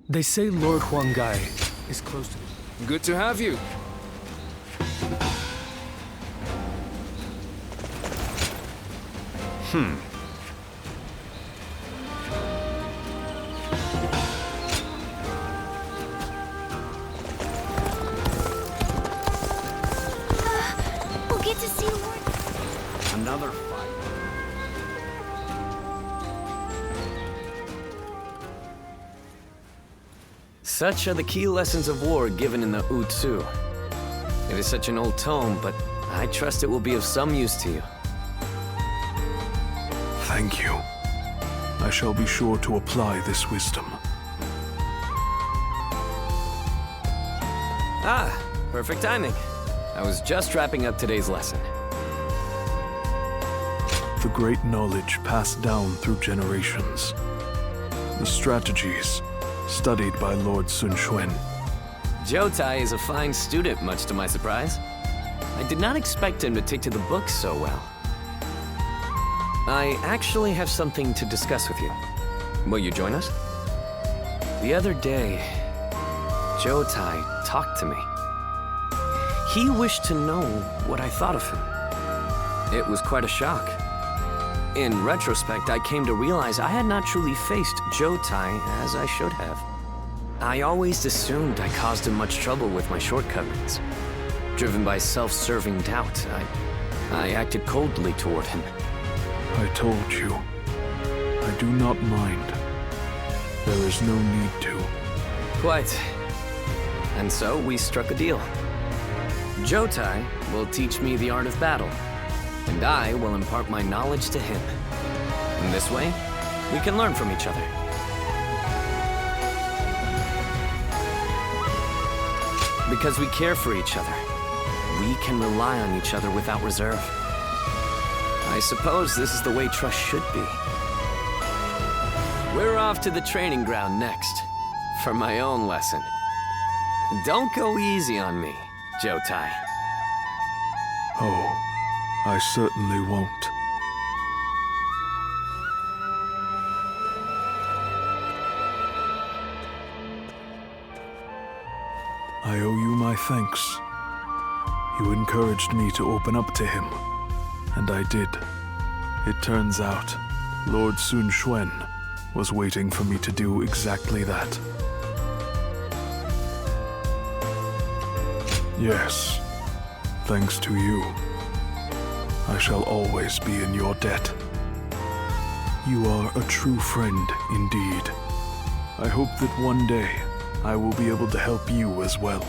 They say Lord Huang is close to me. Good to have you. We'll get to see Lord. Another fight. Such are the key lessons of war given in the Utsu. It is such an old tome, but I trust it will be of some use to you. Thank you. I shall be sure to apply this wisdom. Ah, perfect timing. I was just wrapping up today's lesson. The great knowledge passed down through generations. The strategies studied by Lord Sun Xuan. Jotai is a fine student, much to my surprise. I did not expect him to take to the books so well. I actually have something to discuss with you. Will you join us? The other day, Jotai talked to me. He wished to know what I thought of him. It was quite a shock. In retrospect, I came to realize I had not truly faced Jotai as I should have. I always assumed I caused him much trouble with my shortcomings. Driven by self-serving doubt, I acted coldly toward him. I told you. I do not mind. There is no need to. Quite. And so we struck a deal. Jotai will teach me the art of battle, and I will impart my knowledge to him. In this way, we can learn from each other. Because we care for each other, we can rely on each other without reserve. I suppose this is the way trust should be. We're off to the training ground next, for my own lesson. Don't go easy on me, Jotai. Oh, I certainly won't. I owe you my thanks. You encouraged me to open up to him, and I did. It turns out, Lord Sun Xuan was waiting for me to do exactly that. Yes, thanks to you, I shall always be in your debt. You are a true friend indeed. I hope that one day I will be able to help you as well.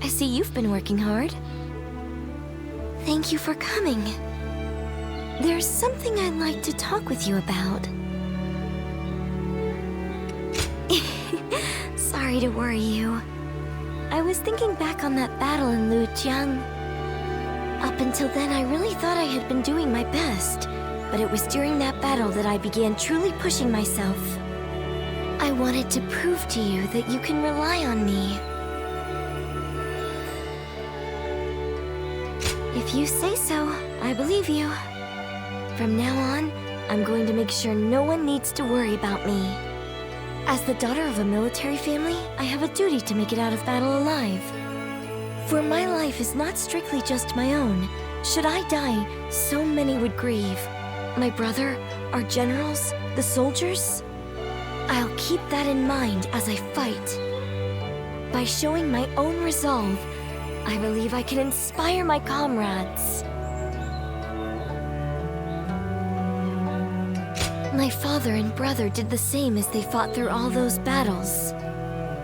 I see you've been working hard. Thank you for coming. There's something I'd like to talk with you about. Sorry to worry you. I was thinking back on that battle in Lujiang. Up until then, I really thought I had been doing my best, but it was during that battle that I began truly pushing myself. I wanted to prove to you that you can rely on me. If you say so, I believe you. From now on, I'm going to make sure no one needs to worry about me. As the daughter of a military family, I have a duty to make it out of battle alive. For my life is not strictly just my own. Should I die, so many would grieve. My brother, our generals, the soldiers. I'll keep that in mind as I fight. By showing my own resolve, I believe I can inspire my comrades. My father and brother did the same as they fought through all those battles.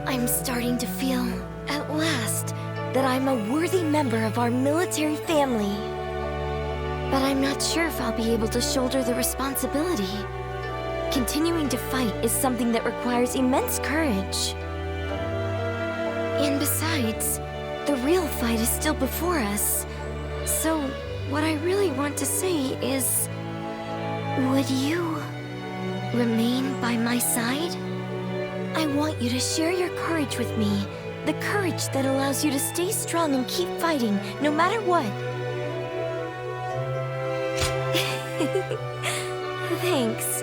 I'm starting to feel, at last, that I'm a worthy member of our military family. But I'm not sure if I'll be able to shoulder the responsibility. Continuing to fight is something that requires immense courage. And besides, the real fight is still before us. So, what I really want to say is... would you remain by my side? I want you to share your courage with me. The courage that allows you to stay strong and keep fighting, no matter what. Thanks.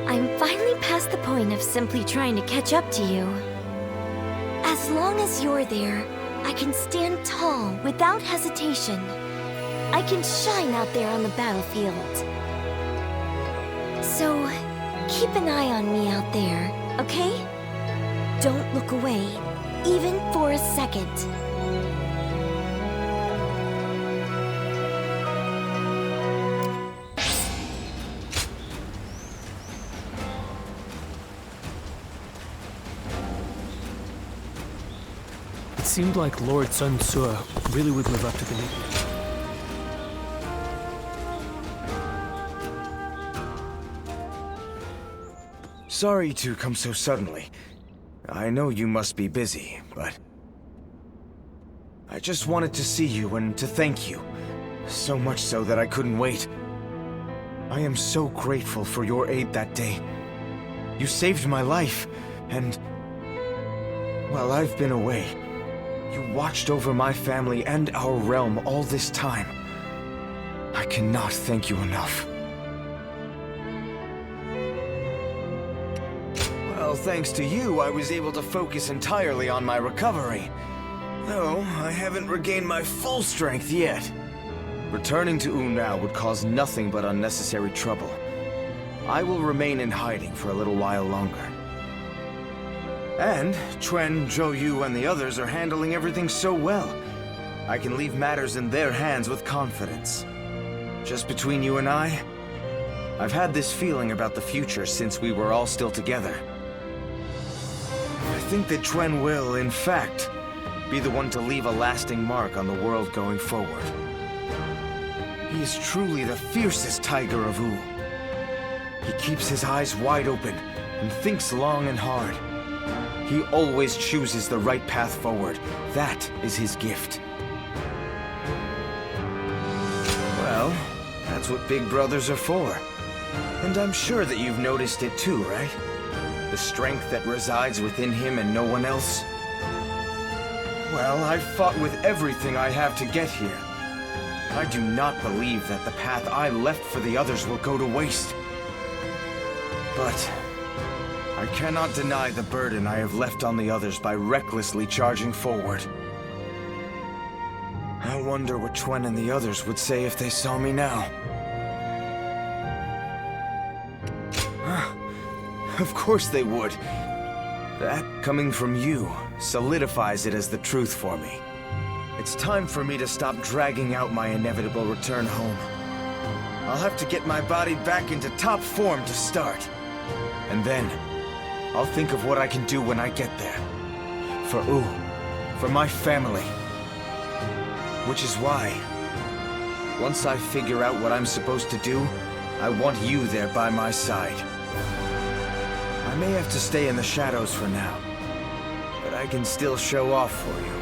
I'm finally past the point of simply trying to catch up to you. As long as you're there, I can stand tall without hesitation. I can shine out there on the battlefield. So, keep an eye on me out there, okay? Don't look away, even for a second. It seemed like Lord Sun Tzu really would live up to the nickname. Sorry to come so suddenly. I know you must be busy, but... I just wanted to see you and to thank you. So much so that I couldn't wait. I am so grateful for your aid that day. You saved my life, and... While I've been away, you watched over my family and our realm all this time. I cannot thank you enough. Well, thanks to you, I was able to focus entirely on my recovery. Though, I haven't regained my full strength yet. Returning to Now would cause nothing but unnecessary trouble. I will remain in hiding for a little while longer. And Quan, Zhou Yu, and the others are handling everything so well. I can leave matters in their hands with confidence. Just between you and I've had this feeling about the future since we were all still together. I think that Quan will, in fact, be the one to leave a lasting mark on the world going forward. He is truly the fiercest tiger of Wu. He keeps his eyes wide open and thinks long and hard. He always chooses the right path forward. That is his gift. Well, that's what big brothers are for. And I'm sure that you've noticed it too, right? The strength that resides within him and no one else. Well, I've fought with everything I have to get here. I do not believe that the path I left for the others will go to waste. But I cannot deny the burden I have left on the others by recklessly charging forward. I wonder what Quan and the others would say if they saw me now. Of course they would. That, coming from you, solidifies it as the truth for me. It's time for me to stop dragging out my inevitable return home. I'll have to get my body back into top form to start. And then, I'll think of what I can do when I get there. For Wu, for my family. Which is why, once I figure out what I'm supposed to do, I want you there by my side. I may have to stay in the shadows for now, but I can still show off for you.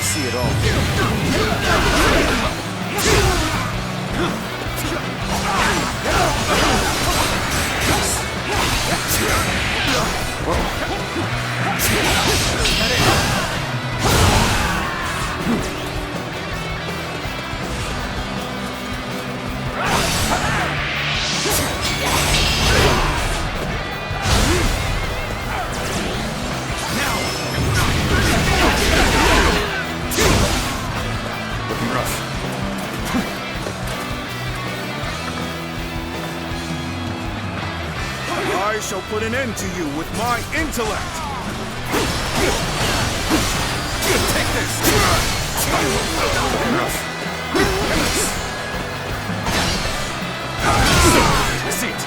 See it all. shall put an end to you with my intellect! Take this! I see it!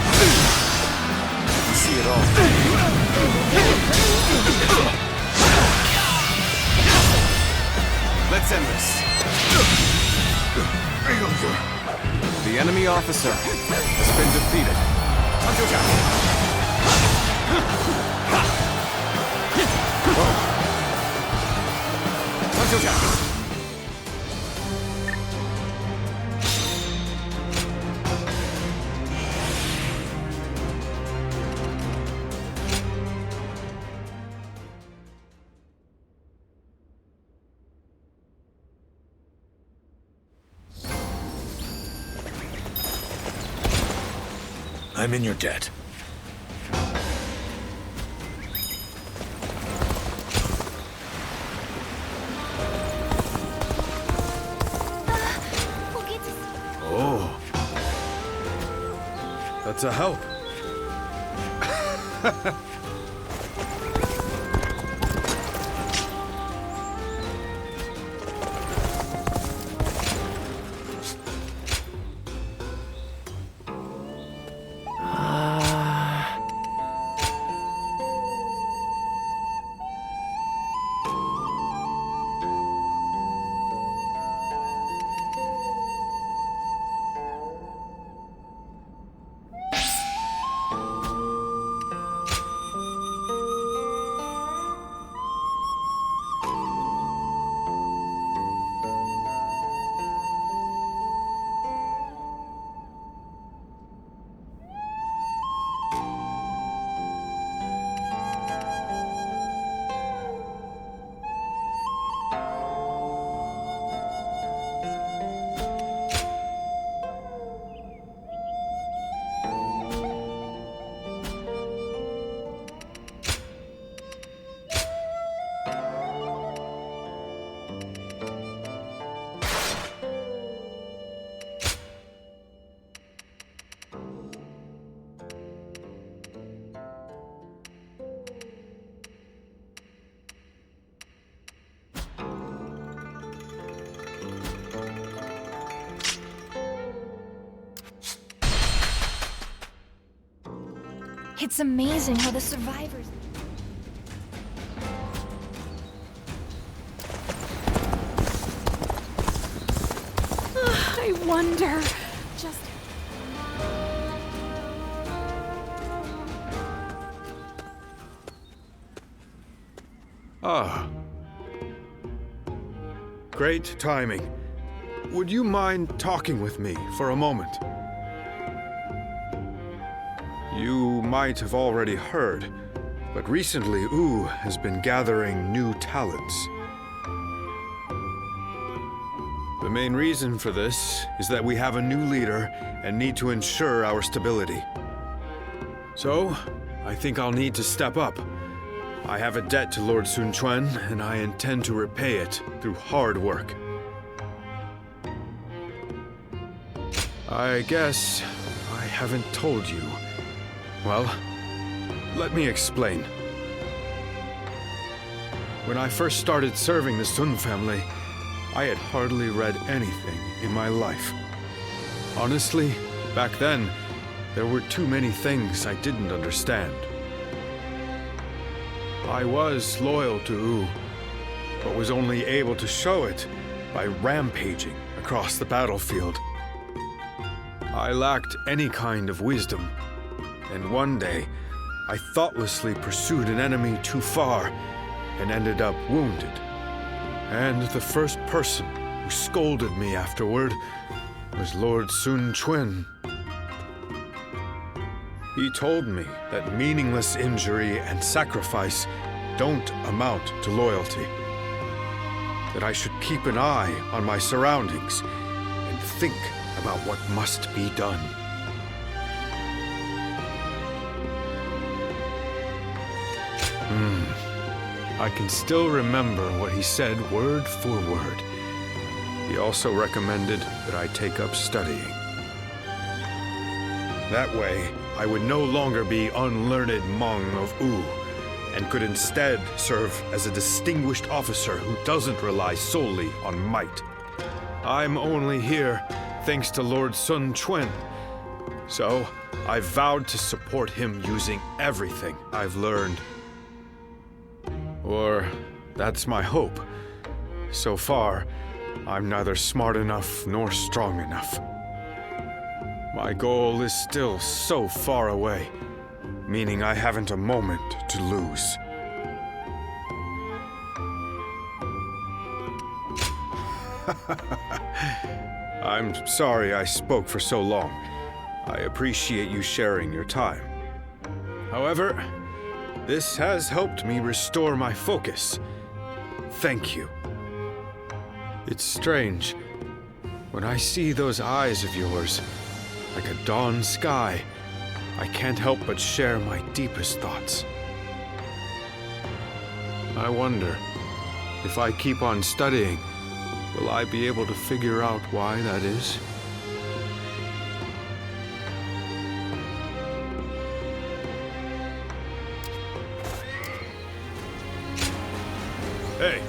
You see it all. Let's end this. The enemy officer has been defeated. I'm in your debt. Oh. That's a help. It's amazing how the survivors... I wonder... just... Ah. Great timing. Would you mind talking with me for a moment? You might have already heard, but recently Wu has been gathering new talents. The main reason for this is that we have a new leader and need to ensure our stability. So, I think I'll need to step up. I have a debt to Lord Sun Quan, and I intend to repay it through hard work. I guess I haven't told you. Well, let me explain. When I first started serving the Sun family, I had hardly read anything in my life. Honestly, back then, there were too many things I didn't understand. I was loyal to Wu, but was only able to show it by rampaging across the battlefield. I lacked any kind of wisdom, and one day, I thoughtlessly pursued an enemy too far and ended up wounded. And the first person who scolded me afterward was Lord Sun Quan. He told me that meaningless injury and sacrifice don't amount to loyalty. That I should keep an eye on my surroundings and think about what must be done. I can still remember what he said word for word. He also recommended that I take up studying. That way, I would no longer be unlearned Hmong of Wu, and could instead serve as a distinguished officer who doesn't rely solely on might. I'm only here thanks to Lord Sun Quan, so I vowed to support him using everything I've learned. Or that's my hope. So far, I'm neither smart enough nor strong enough. My goal is still so far away, meaning I haven't a moment to lose. I'm sorry I spoke for so long. I appreciate you sharing your time. However, this has helped me restore my focus. Thank you. It's strange. When I see those eyes of yours, like a dawn sky, I can't help but share my deepest thoughts. I wonder, if I keep on studying, will I be able to figure out why that is? Hey!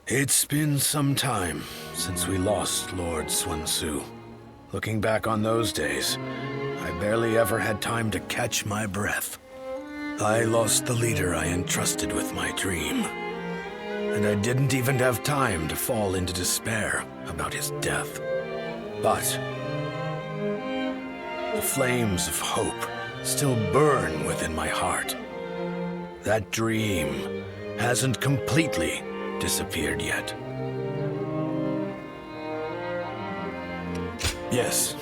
It's been some time since we lost Lord Sun Tzu. Looking back on those days, I barely ever had time to catch my breath. I lost the leader I entrusted with my dream, and I didn't even have time to fall into despair about his death. But the flames of hope still burn within my heart. That dream hasn't completely disappeared yet. Yes,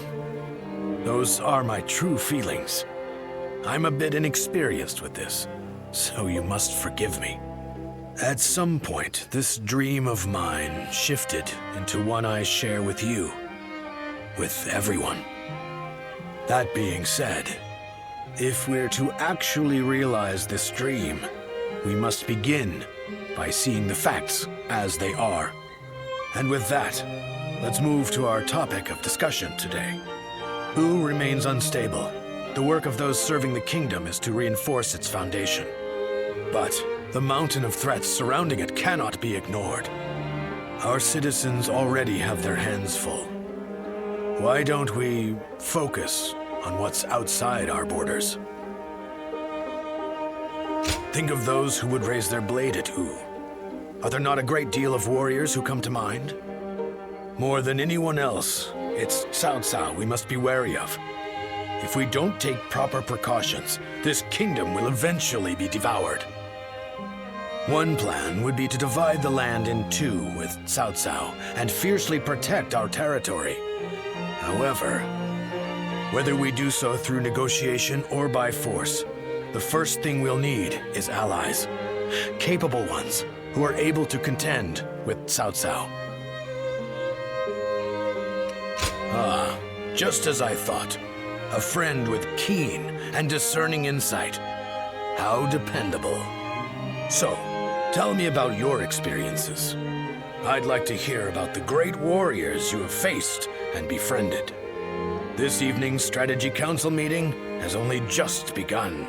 those are my true feelings. I'm a bit inexperienced with this, so you must forgive me. At some point, this dream of mine shifted into one I share with you, with everyone. That being said, if we're to actually realize this dream, we must begin by seeing the facts as they are. And with that, let's move to our topic of discussion today. Wu remains unstable. The work of those serving the kingdom is to reinforce its foundation. But the mountain of threats surrounding it cannot be ignored. Our citizens already have their hands full. Why don't we focus on what's outside our borders? Think of those who would raise their blade at Wu. Are there not a great deal of warriors who come to mind? More than anyone else, it's Cao Cao we must be wary of. If we don't take proper precautions, this kingdom will eventually be devoured. One plan would be to divide the land in two with Cao Cao and fiercely protect our territory. However, whether we do so through negotiation or by force, the first thing we'll need is allies. Capable ones who are able to contend with Cao Cao. Ah, just as I thought. A friend with keen and discerning insight. How dependable. So, tell me about your experiences. I'd like to hear about the great warriors you have faced and befriended. This evening's Strategy Council meeting has only just begun.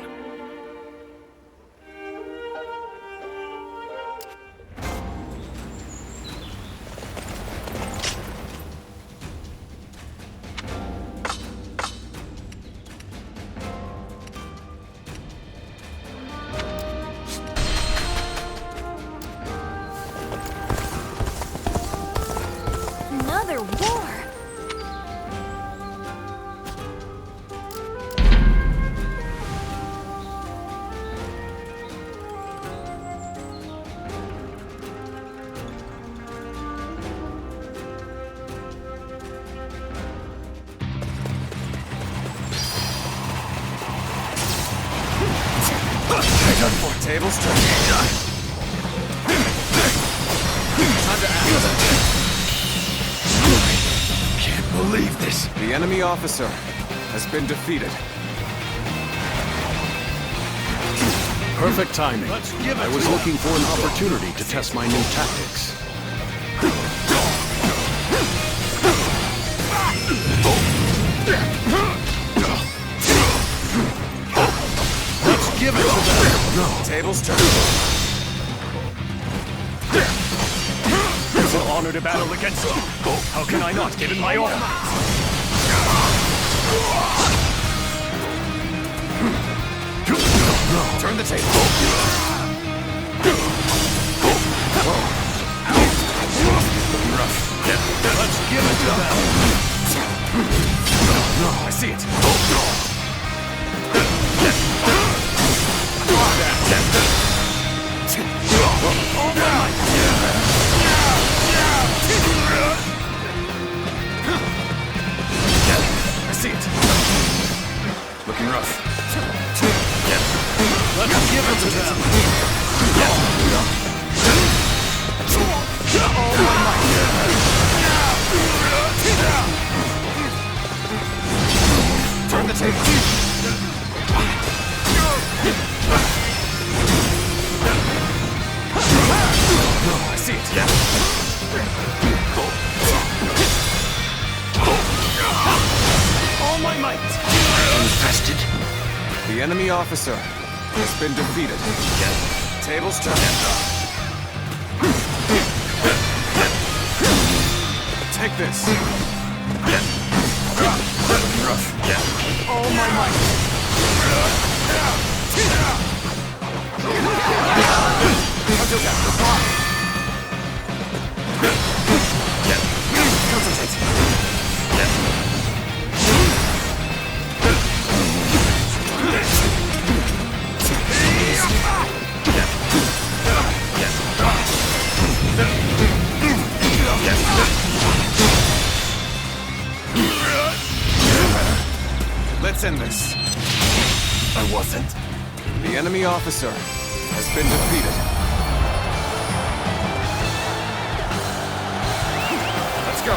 Another war! Tables turn. Time to act. Can't believe this. The enemy officer has been defeated. Perfect timing. I was looking for an opportunity to test my new tactics. Let's give it to them. No. Tables turn. It's an honor to battle against you. How can I not give it my all? Turn the table. Rough. Let's give it to them. No, I see it. I see it. Looking rough. Let's give it to them. Turn the table. I see it. All my might. Infested. The enemy officer has been defeated. Tables turn. Take this. Rough. All my might. Let's end this. I wasn't. The enemy officer has been defeated. Let's go.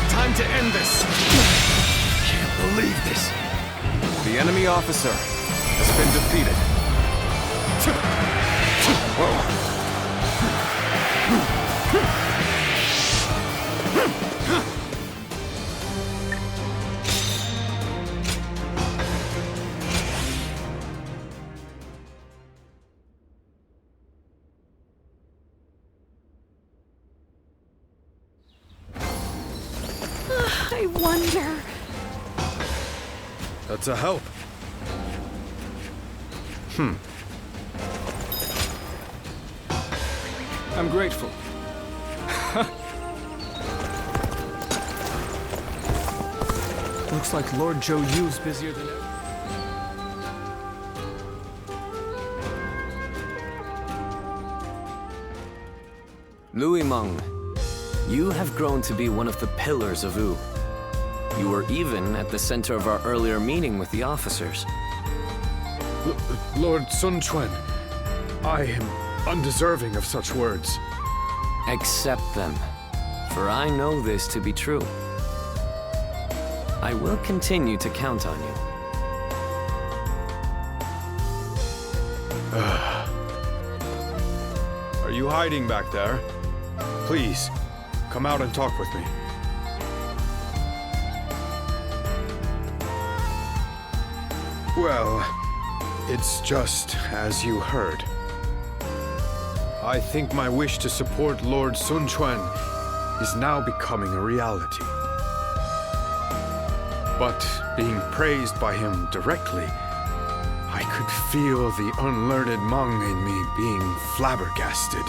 Time to end this. Can't believe this. The enemy officer has been defeated. I wonder. That's a help. I'm grateful. Looks like Lord Zhou Yu's busier than ever. Louis Meng, you have grown to be one of the pillars of Wu. You were even at the center of our earlier meeting with the officers. Lord Sun Quan, I am undeserving of such words. Accept them, for I know this to be true. I will continue to count on you. Are you hiding back there? Please, come out and talk with me. Well, it's just as you heard. I think my wish to support Lord Sun Quan is now becoming a reality. But being praised by him directly, I could feel the unlearned Hmong in me being flabbergasted.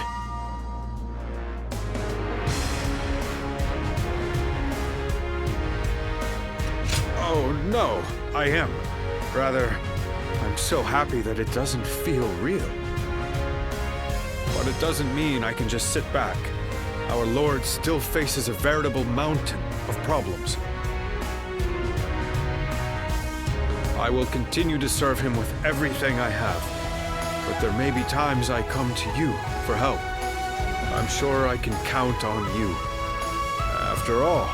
Oh no, I am. Rather, I'm so happy that it doesn't feel real. But it doesn't mean I can just sit back. Our Lord still faces a veritable mountain of problems. I will continue to serve him with everything I have, but there may be times I come to you for help. I'm sure I can count on you. After all,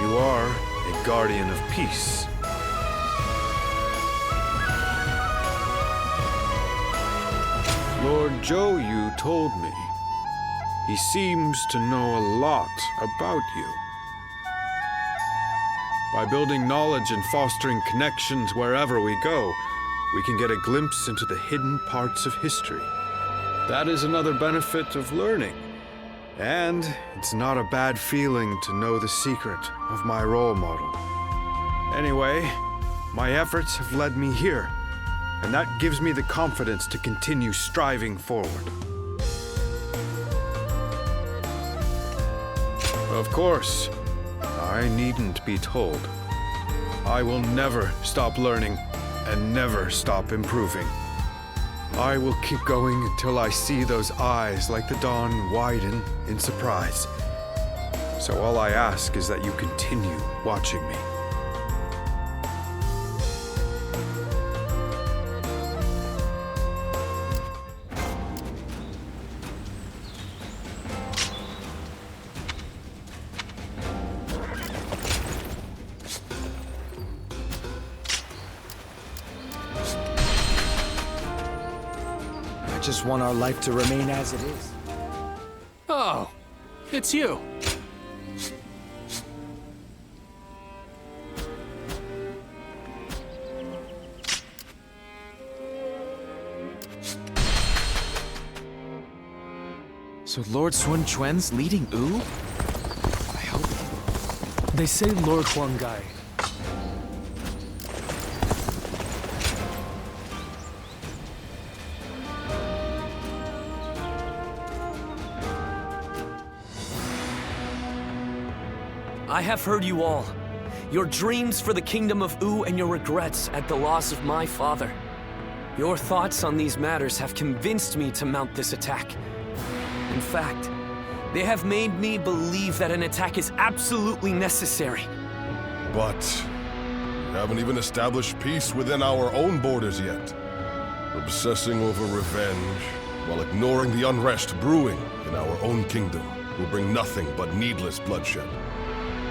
you are a guardian of peace. Lord Zhou Yu told me. He seems to know a lot about you. By building knowledge and fostering connections wherever we go, we can get a glimpse into the hidden parts of history. That is another benefit of learning. And it's not a bad feeling to know the secret of my role model. Anyway, my efforts have led me here, and that gives me the confidence to continue striving forward. Of course, I needn't be told. I will never stop learning and never stop improving. I will keep going until I see those eyes like the dawn widen in surprise. So all I ask is that you continue watching me. I just want our life to remain as it is. Oh, it's you. So Lord Sun Quan's leading Wu? I hope... They say Lord Huang Gai. I have heard you all. Your dreams for the kingdom of Wu and your regrets at the loss of my father. Your thoughts on these matters have convinced me to mount this attack. In fact, they have made me believe that an attack is absolutely necessary. But we haven't even established peace within our own borders yet. Obsessing over revenge while ignoring the unrest brewing in our own kingdom will bring nothing but needless bloodshed.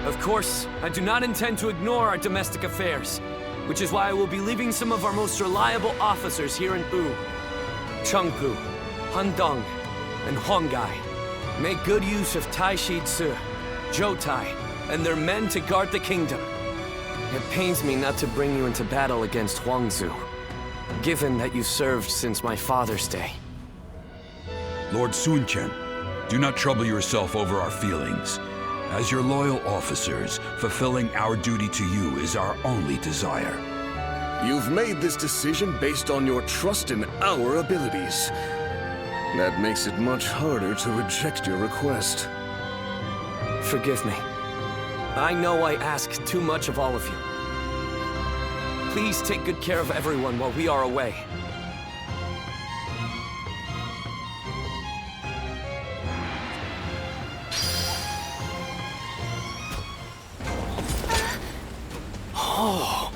Of course, I do not intend to ignore our domestic affairs, which is why I will be leaving some of our most reliable officers here in Wu. Chengpu, Handong, and Hongai. Make good use of Tai Shi Tzu, Zhou Tai, and their men to guard the kingdom. It pains me not to bring you into battle against Huangzu, given that you served since my father's day. Lord Sun Quan, do not trouble yourself over our feelings. As your loyal officers, fulfilling our duty to you is our only desire. You've made this decision based on your trust in our abilities. That makes it much harder to reject your request. Forgive me. I know I ask too much of all of you. Please take good care of everyone while we are away. Oh.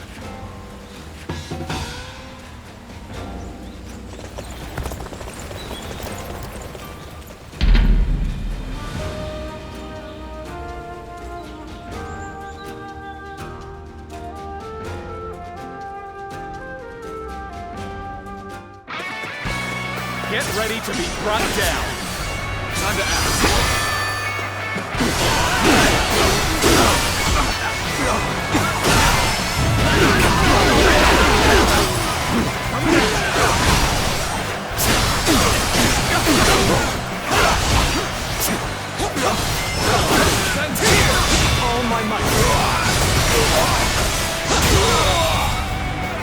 Get ready to be brought down. Time to act. All my might.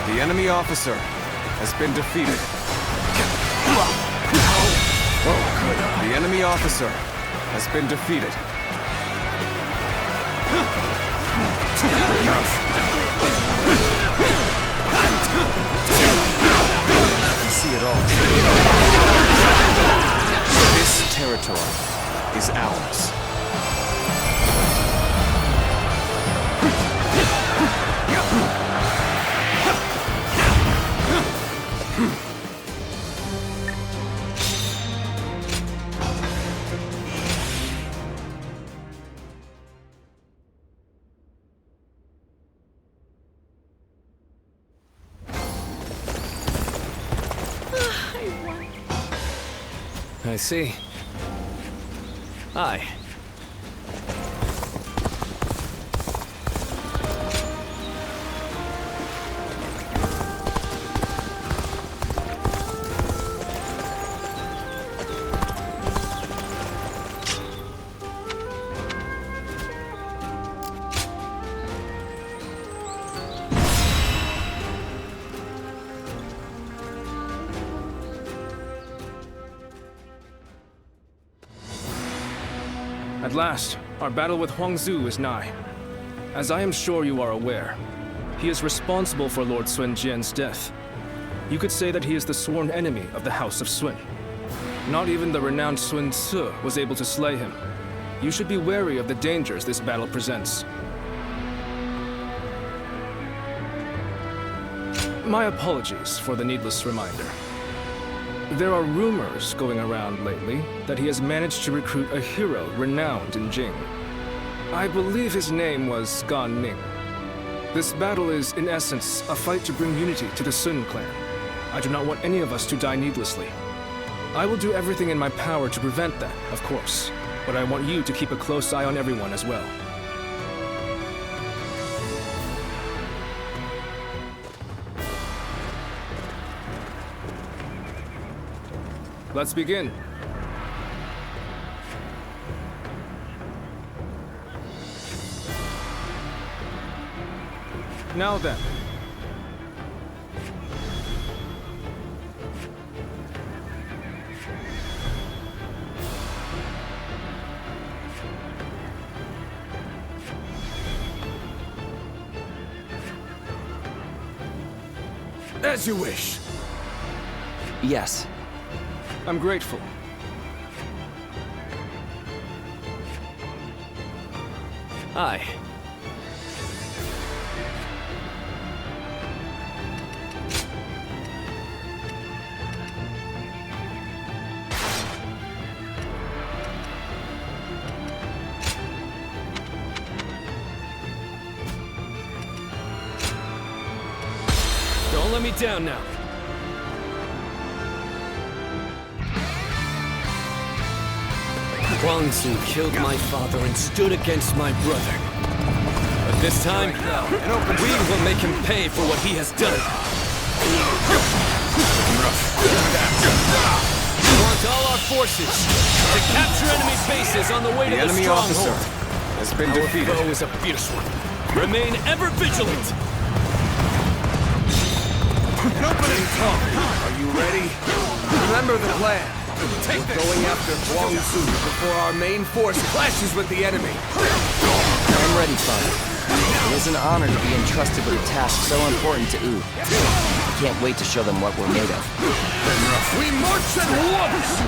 The enemy officer has been defeated. The enemy officer has been defeated. I can see it all. This territory is ours. I see. Hi. At last, our battle with Huang is nigh. As I am sure you are aware, he is responsible for Lord Sun Jian's death. You could say that he is the sworn enemy of the House of Sun. Not even the renowned Sun Ce was able to slay him. You should be wary of the dangers this battle presents. My apologies for the needless reminder. There are rumors going around lately that he has managed to recruit a hero renowned in Jing. I believe his name was Gan Ning. This battle is, in essence, a fight to bring unity to the Sun clan. I do not want any of us to die needlessly. I will do everything in my power to prevent that, of course, but I want you to keep a close eye on everyone as well. Let's begin. Now then. As you wish. Yes. I'm grateful. Hi. Don't let me down now. Quan killed my father and stood against my brother. But this time, we will make him pay for what he has done. We want all our forces to capture enemy bases on the way to the enemy officer stronghold. has been Our defeated. foe is a fierce one. Remain ever vigilant. An opening talk. Are you ready? Remember the plan. We're going after Huang before our main force clashes with the enemy. I'm ready, Father. It is an honor to be entrusted with a task so important to Wu. I can't wait to show them what we're made of. We march at once!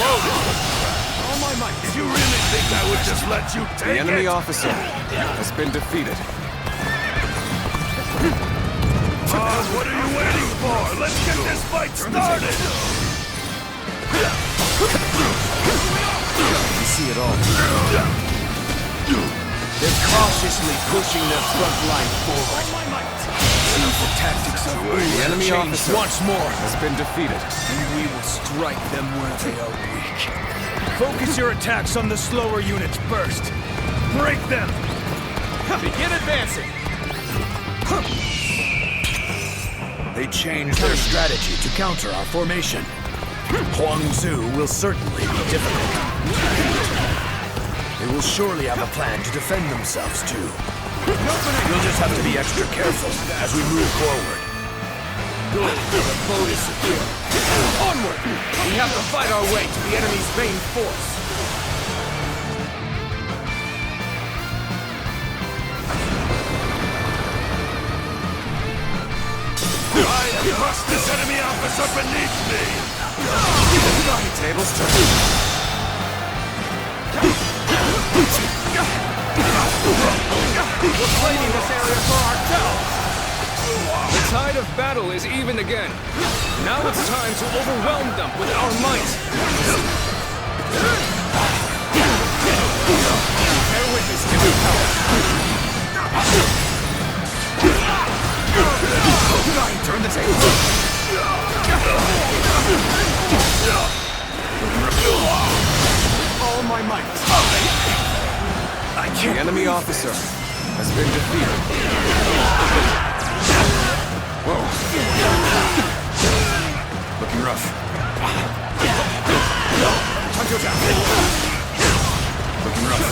All my might. Did you really think I would just let you take The enemy officer has been defeated. What are you waiting for? Let's get this fight started! You see it all. They're cautiously pushing their front line forward. Choose the tactics of Wu. The enemy officer once more has been defeated. and we will strike them where they are weak. Focus your attacks on the slower units first. Break them! Begin advancing! They changed their strategy to counter our formation. Huang will certainly be difficult. They will surely have a plan to defend themselves too. We'll just have to be extra careful as we move forward. Good, the boat is secure. Onward! We have to fight our way to the enemy's main force. I trust this enemy officer beneath me! Tables turn. We're claiming this area for ourselves! The tide of battle is even again. Now it's time to overwhelm them with our might. Bear witness to this power. Turn the tables. All my might. The enemy officer has been defeated. Whoa. Looking rough. Looking rough.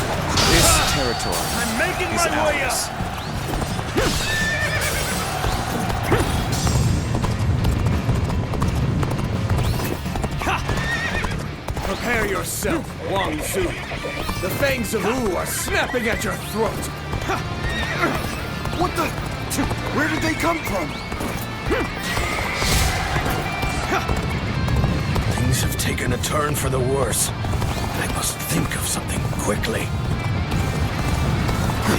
This territory I'm making is my way ours. up! Prepare yourself, Huang Zu. The fangs of Wu are snapping at your throat. What the... Where did they come from? Things have taken a turn for the worse. I must think of something quickly.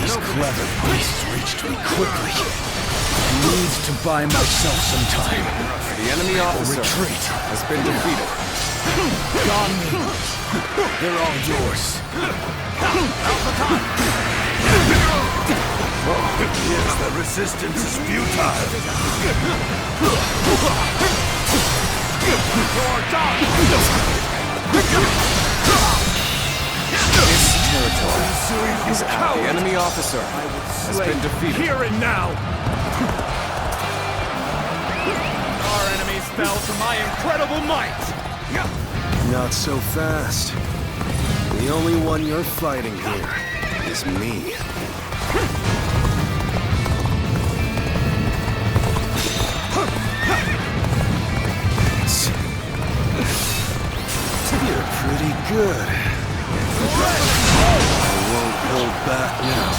These clever beasts reached me quickly. I need to buy myself some time. The enemy officer Retreat. has been defeated. Gone. They're all yours. Yes, the resistance is futile. This territory is ours. The enemy officer has been defeated. Here and now. Our enemies fell to my incredible might. Not so fast. The only one you're fighting here is me. You're pretty good. I won't hold back now.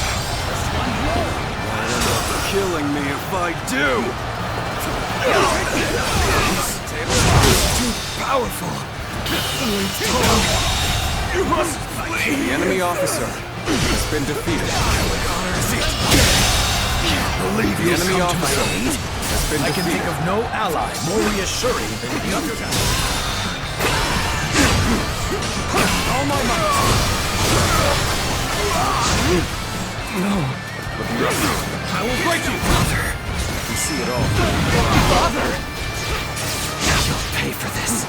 Might end up killing me if I do. Too powerful. You must flee. The enemy officer has been defeated. Believe The enemy officer has been I can think defeated. of no ally more reassuring than you. All my might. I will break you, Father. You see it all. Father. You'll pay for this.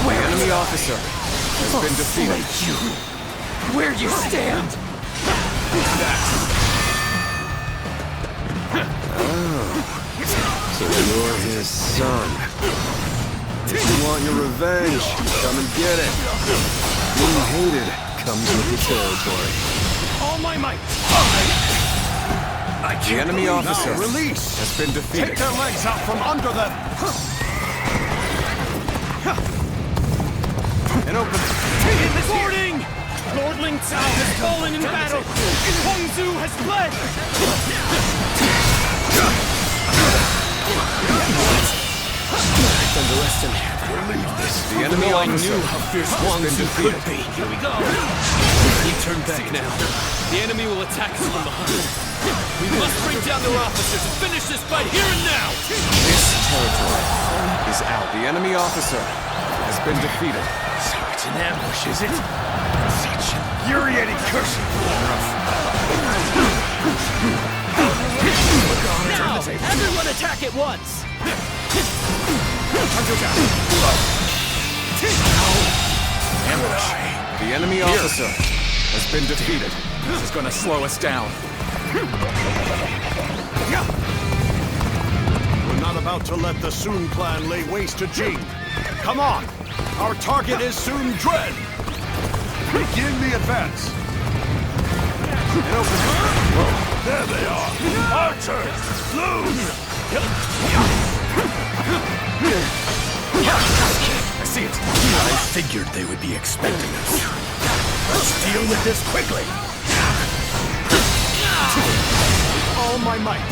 The enemy officer has been defeated. You. Where you stand. So you're his son. If you want your revenge, come and get it. Being hated comes with the territory. All my might. The enemy officer Release! has been defeated. Take their legs out from under them! An opening. Reporting! Lord Linkmstr has fallen in battle! Huang has fled! I've underestimated. The enemy officer knew how fierce has been defeated. could be. Here we go! We turn back now. The enemy will attack us from behind. We must bring down their officers and finish this fight here and now! This territory is out. The enemy officer has been defeated. So it's an ambush, is it? Such infuriating cursing. Now, everyone attack at once! Ambush. The enemy officer has been defeated. This is gonna slow us down. We're not about to let the Sun clan lay waste to Jing. Come on! Our target is Sun Dread! Begin the advance! An opening. There they are! Archers! Lose! I see it. I figured they would be expecting us. Let's deal with this quickly. All my might!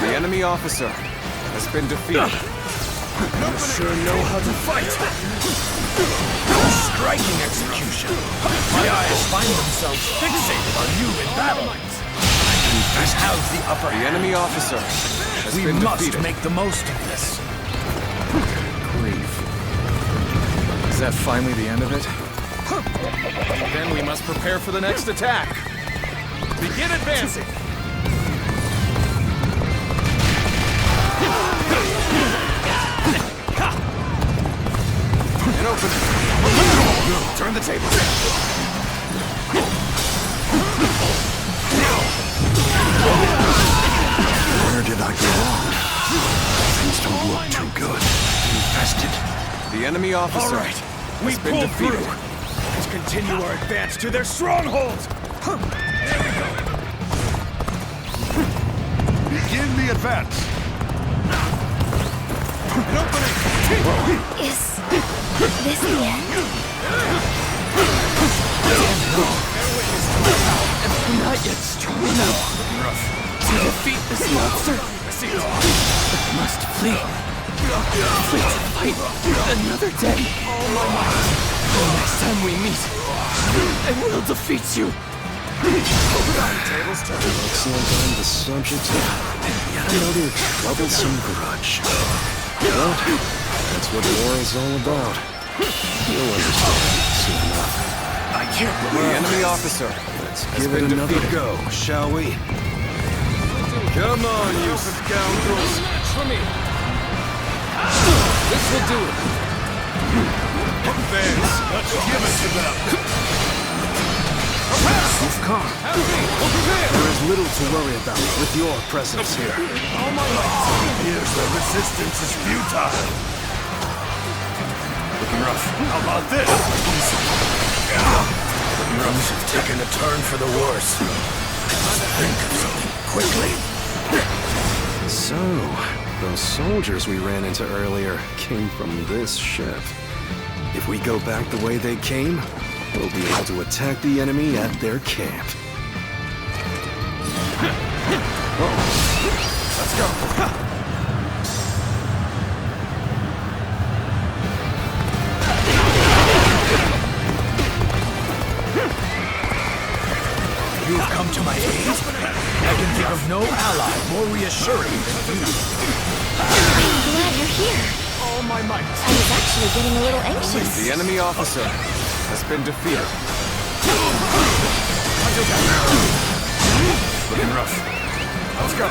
The enemy officer has been defeated. You sure know how to fight. Striking execution. My eyes find themselves fixated on you in battle. I have the upper The hand. enemy officer has We been must defeated. make the most of this. Grief. Is that finally the end of it? Then we must prepare for the next attack. Begin advancing. An opening. Turn the tables. Where did I go wrong? Things don't look too good. Infested. The enemy officer We has been pull defeated. through. Let's continue our advance to their strongholds. Begin the advance! Is this the end? Not yet strong enough to defeat this monster. Must flee. Flee to fight another day. The next time we meet, I will defeat you. Looks like I'm the subject of another troublesome grudge. Well, that's what war is all about. You'll understand soon enough. I can't The believe enemy officer Let's has give it been another defeated. go, shall we? Come on, you scoundrels. For me. This will do it. Advance! Let's give it to them! You've come. There is little to worry about with your presence here. Here's the resistance is futile! Looking rough. How about this? Things have taken a turn for the worse. Let's think of something quickly. So, those soldiers we ran into earlier came from this ship. If we go back the way they came, we'll be able to attack the enemy at their camp. Let's go. You've come to my aid. I can think of no ally more reassuring than you. I'm glad you're here. All my might! I was actually getting a little anxious. The enemy officer has been defeated. Looking rough. Let's go.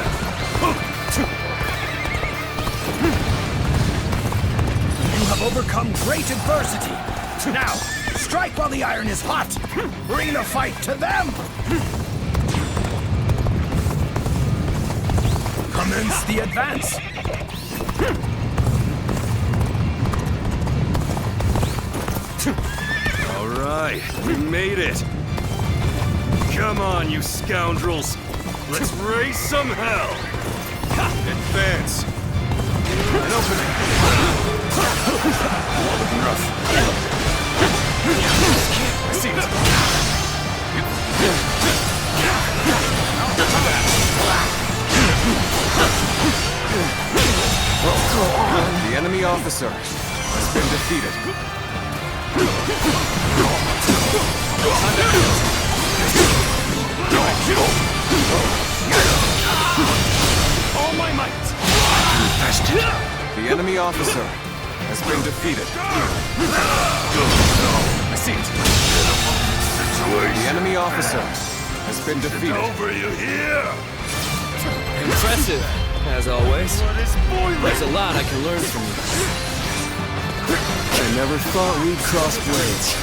You have overcome great adversity. Now, strike while the iron is hot. Bring the fight to them. Commence the advance. All right, we made it! Come on, you scoundrels! Let's raise some hell! Advance! An opening! Looking rough. I see it! The enemy officer has been defeated. All my might! The enemy officer has been defeated. I see it. The enemy officer has been defeated. Over, you hear? Impressive, as always. Blood is boiling! There's a lot I can learn from you. I never thought we'd cross blades.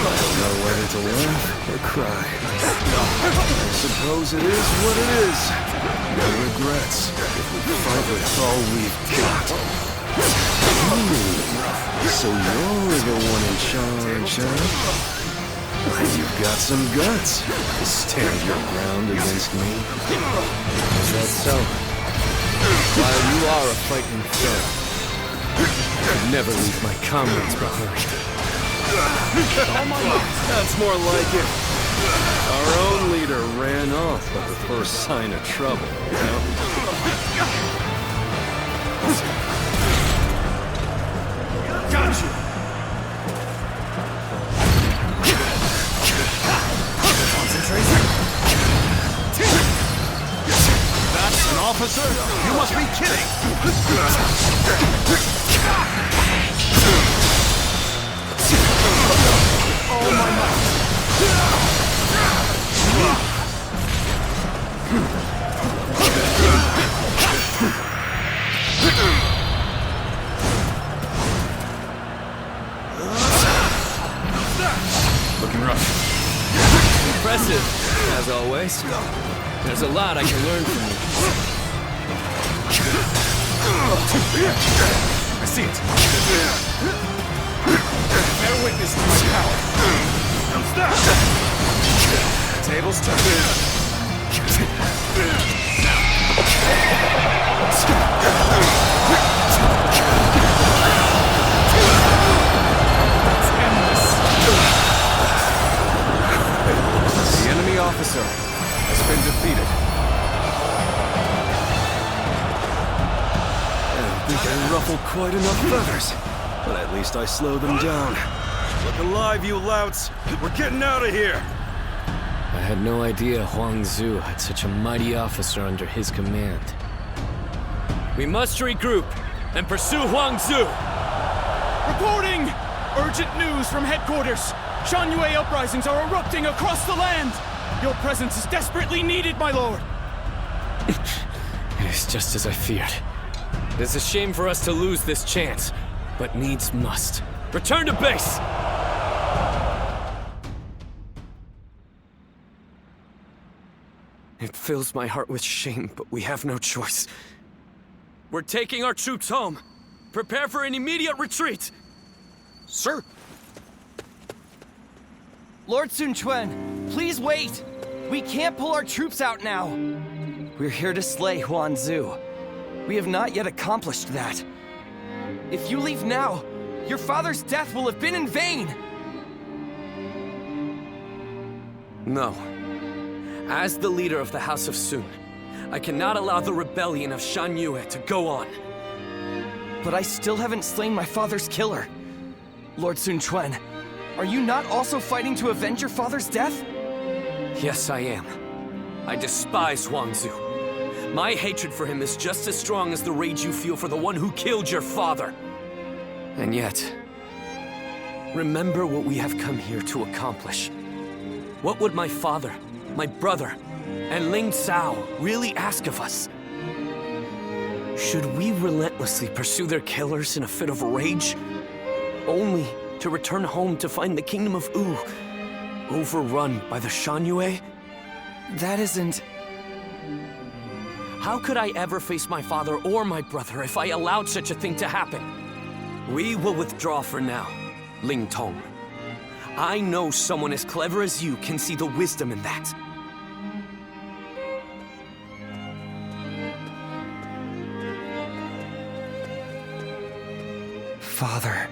I don't know whether to laugh or cry. I suppose it is what it is. No regrets if we fight with all we've got. So you're the one in charge, huh? You've got some guts to stand your ground against me. Is that so? While you are a fighting foe, I'd never leave my comrades behind. That's more like it. Our own leader ran off at the first sign of trouble, you know? Got you! Concentration! That's an officer? You must be kidding! Oh my might! Looking rough. Impressive, as always. There's a lot I can learn from you. I see it. Bear witness to my power. Don't stop! Tables turned. The enemy officer has been defeated. I don't think I ruffled quite enough feathers, but at least I slowed them down. Look alive, you louts! We're getting out of here! I had no idea Huang had such a mighty officer under his command. We must regroup and pursue Huang Reporting! Urgent news from headquarters! Shan-Yue uprisings are erupting across the land! Your presence is desperately needed, my lord! It is just as I feared. It is a shame for us to lose this chance, but needs must. Return to base! It fills my heart with shame, but we have no choice. We're taking our troops home. Prepare for an immediate retreat! Sir! Lord Sun Quan, please wait! We can't pull our troops out now! We're here to slay Huang Zu. We have not yet accomplished that. If you leave now, your father's death will have been in vain! No. As the leader of the House of Sun, I cannot allow the rebellion of Shan-Yue to go on. But I still haven't slain my father's killer. Lord Sun Quan, are you not also fighting to avenge your father's death? Yes, I am. I despise Huang Zu. My hatred for him is just as strong as the rage you feel for the one who killed your father. And yet, remember what we have come here to accomplish. What would my father, my brother, and Ling Cao really ask of us? Should we relentlessly pursue their killers in a fit of rage? Only to return home to find the kingdom of Wu overrun by the Shan-Yue? That isn't... How could I ever face my father or my brother if I allowed such a thing to happen? We will withdraw for now, Ling Tong. I know someone as clever as you can see the wisdom in that. father.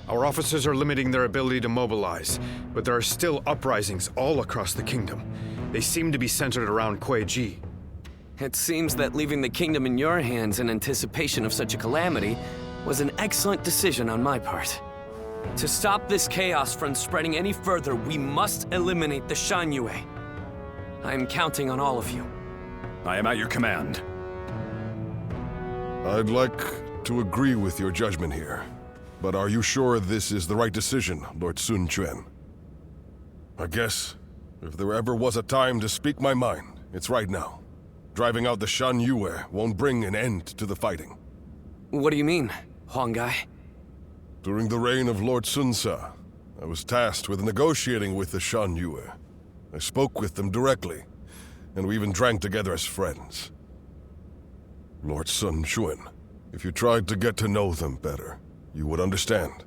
Our officers are limiting their ability to mobilize, but there are still uprisings all across the kingdom. They seem to be centered around Koei. It seems that leaving the kingdom in your hands in anticipation of such a calamity was an excellent decision on my part. To stop this chaos from spreading any further, we must eliminate the Shanyue. I am counting on all of you. I am at your command. I'd like to agree with your judgment here. But are you sure this is the right decision, Lord Sun Quan? I guess, if there ever was a time to speak my mind, it's right now. Driving out the Shanyue won't bring an end to the fighting. What do you mean, Huang? During the reign of Lord Sun Ca, I was tasked with negotiating with the Shanyue. I spoke with them directly, and we even drank together as friends. Lord Sun Quan, if you tried to get to know them better, you would understand.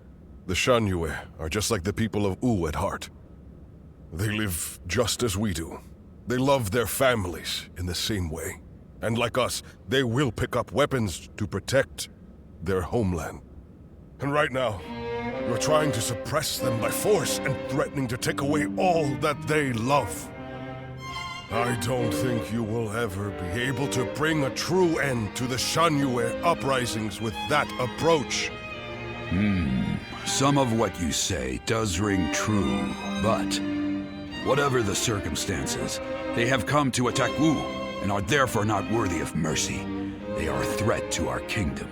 The Shanyue are just like the people of Wu at heart. They live just as we do. They love their families in the same way. And like us, they will pick up weapons to protect their homeland. And right now, you're trying to suppress them by force and threatening to take away all that they love. I don't think you will ever be able to bring a true end to the Shanyue uprisings with that approach. Some of what you say does ring true, but whatever the circumstances, they have come to attack Wu and are therefore not worthy of mercy. They are a threat to our kingdom.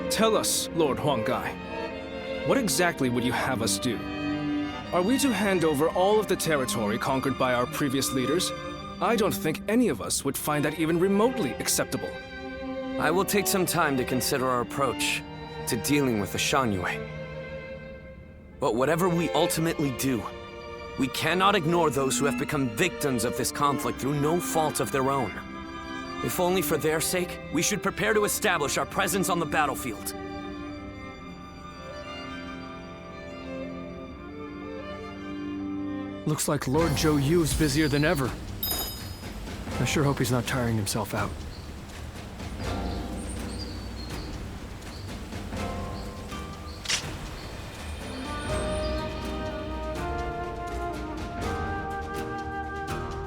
Tell us, Lord Huang, what exactly would you have us do? Are we to hand over all of the territory conquered by our previous leaders? I don't think any of us would find that even remotely acceptable. I will take some time to consider our approach to dealing with the Shanyue. But whatever we ultimately do, we cannot ignore those who have become victims of this conflict through no fault of their own. If only for their sake, we should prepare to establish our presence on the battlefield. Looks like Lord Zhou Yu's busier than ever. I sure hope he's not tiring himself out.